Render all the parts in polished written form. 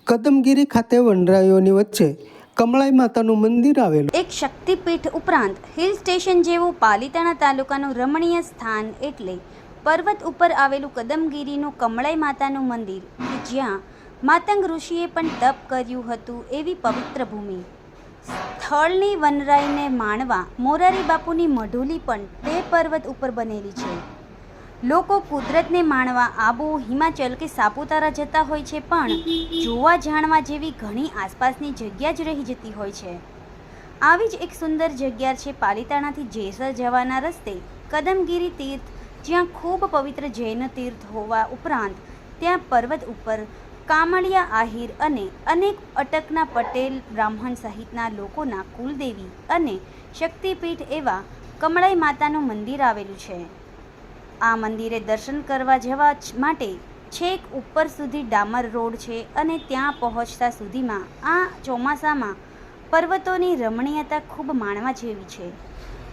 કદમગીરી ખાતે વનરાયોની વચ્ચે કમળાઈ માતાનું મંદિર આવેલું એક શક્તિપીઠ ઉપરાંત હિલ સ્ટેશન જેવું પાલિતાણા તાલુકાનું રમણીય સ્થાન એટલે પર્વત ઉપર આવેલું કદમગીરીનું કમળાઈ માતાનું મંદિર કે જ્યાં માતંગ ઋષિએ પણ તપ કર્યું હતું એવી પવિત્ર ભૂમિ. સ્થળની વનરાઈને માણવા મોરારી બાપુની મઢુલી પણ તે પર્વત ઉપર બનેલી છે. લોકો કુદરતને માણવા આબુ, હિમાચલ કે સાપુતારા જતા હોય છે, પણ જોવા જાણવા જેવી ઘણી આસપાસની જગ્યા જ રહી જતી હોય છે. આવી જ એક સુંદર જગ્યા છે પાલિતાણાથી જેસર જવાના રસ્તે કદમગીરી તીર્થ, જ્યાં ખૂબ પવિત્ર જૈન તીર્થ હોવા ઉપરાંત ત્યાં પર્વત ઉપર કામળિયા આહિર અને અનેક અટકના પટેલ બ્રાહ્મણ સહિતના લોકોના કુલદેવી અને શક્તિપીઠ એવા કમળાઈ માતાનું મંદિર આવેલું છે. આ મંદિરે દર્શન કરવા જવા માટે છેક ઉપર સુધી ડામર રોડ છે અને ત્યાં પહોંચતા સુધીમાં આ ચોમાસામાં પર્વતોની રમણીયતા ખૂબ માણવા જેવી છે.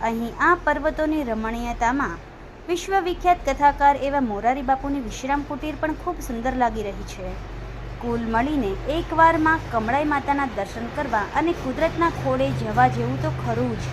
અહીં આ પર્વતોની રમણીયતામાં વિશ્વવિખ્યાત કથાકાર એવા મોરારી બાપુની વિશ્રામ કુટીર પણ ખૂબ સુંદર લાગી રહી છે. કુલ મળીને એકવારમાં કમળાઈ માતાના દર્શન કરવા અને કુદરતના ખોળે જવા જેવું તો ખરું જ.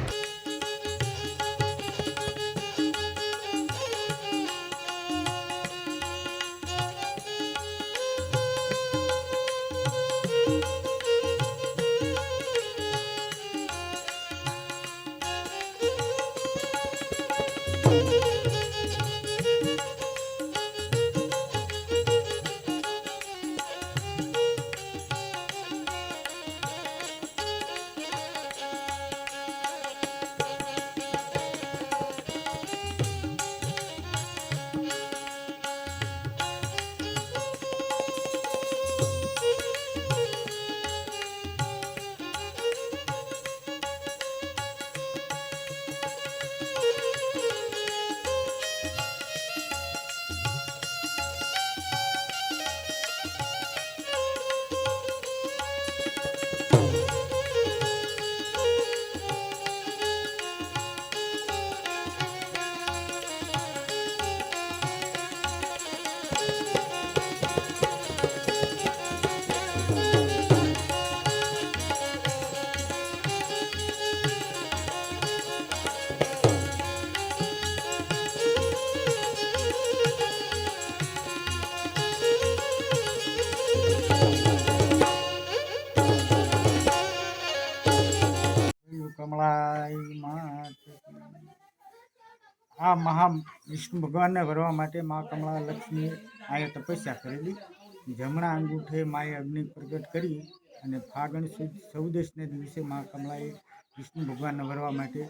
કમળાઈ માં આ મહા વિષ્ણુ ભગવાનને ભરવા માટે મા કમળા લક્ષ્મીએ અહીંયા તપસ્યા કરેલી. જમણા અંગૂઠે માએ અગ્નિ પ્રગટ કરી અને ફાગણ સુદ 14ને દિવસે મા કમળાએ વિષ્ણુ ભગવાનને ભરવા માટે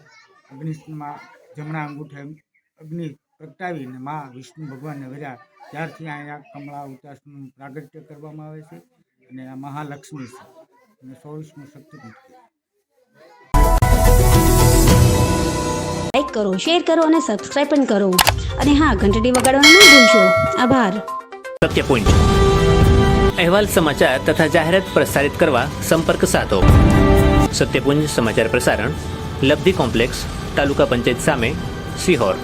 અગ્નિમાં જમણા અંગૂઠે અગ્નિ પ્રગટાવીને મા વિષ્ણુ ભગવાનને ભર્યા. ત્યારથી અહીંયા કમળા ઉતાસનું પ્રાગટ્ય કરવામાં આવે છે અને આ મહાલક્ષ્મી છે અને 24મું શક્તિપીઠ છે. લાઈક કરો, શેર કરો અને સબસ્ક્રાઇબ પણ કરો. અને હા, ઘંટડી વગાડવાનું ન ભૂલશો. આભાર. સત્ય પોઈન્ટ અહેવાલ, સમાચાર તથા જાહેરાત પ્રસારિત કરવા સંપર્ક સાધો. સત્યપુંજ સમાચાર પ્રસારણ, લબ્ધિ કોમ્પ્લેક્સ, તાલુકા પંચાયત સામે, સિહોર.